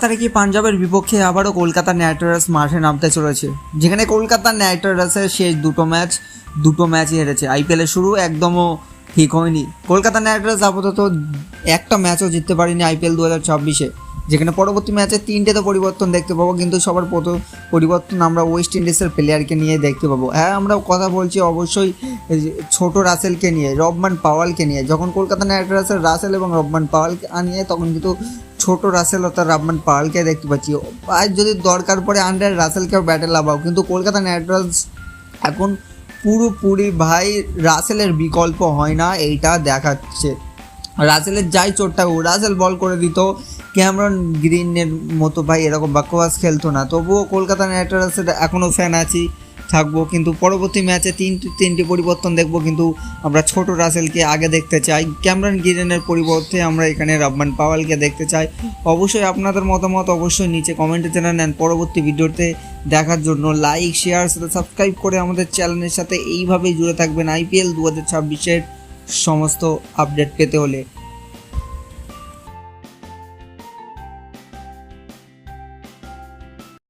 তারিখে পাঞ্জাবের বিপক্ষে আবারও কলকাতা নাইট রাইডার্স মাঠে নামতে চলেছে, যেখানে কলকাতা নাইট রাইডার্সের শেষ দুটো ম্যাচই হেরেছে। আইপিএলের শুরু একদমও ঠিক হয়নি। কলকাতা নাইট রাইডার্স আপাতত একটা ম্যাচও জিততে পারেনি আইপিএল 2024-এ, যেখানে পরবর্তী ম্যাচে 3টেতে পরিবর্তন দেখতে পাবো, কিন্তু সবার প্রথম পরিবর্তন আমরা ওয়েস্ট ইন্ডিজের প্লেয়ারকে নিয়ে দেখতে পাবো। হ্যাঁ, আমরা কথা বলছি অবশ্যই ছোট রাসেলকে নিয়ে, রবমান পাওয়ালকে নিয়ে। যখন কলকাতা নাইট রাইডার্সের রাসেল এবং রবমান পাওয়ালকে আনিয়ে, তখন কিন্তু ছোট রাসেল অর্থাৎ রবমান পাওয়ালকে দেখতে পাচ্ছি। আর যদি দরকার পড়ে আন্ডার রাসেলকেও ব্যাটে লাগাও, কিন্তু কলকাতা নাইট রাইডার্স এখন পুরোপুরি ভাই রাসেলের বিকল্প হয় না, এইটা দেখাচ্ছে। রাসেলের যাই চোটটা, রাসেল বল করে দিত, ক্যামেরন গ্রিনের মতো ভাই এরকম বাকওয়াস খেলতো না। তবুও কলকাতা নাইট রাইডার্সের এখনও ফ্যান থাকবো, কিন্তু পরবর্তী ম্যাচে তিনটি পরিবর্তন দেখবো, কিন্তু আমরা ছোট রাসেলকে আগে দেখতে চাই। ক্যামেরন গ্রিনের পরিবর্তে আমরা এখানে রবমান পাওয়ালকে দেখতে চাই। অবশ্যই আপনাদের মতামত অবশ্যই নিচে কমেন্টে জানান নেন। পরবর্তী ভিডিওতে দেখার জন্য লাইক, শেয়ার, সাথে সাবস্ক্রাইব করে আমাদের চ্যানেলের সাথে এইভাবেই জুড়ে থাকবেন আইপিএল 2026-এর সমস্ত আপডেট পেতে হলে।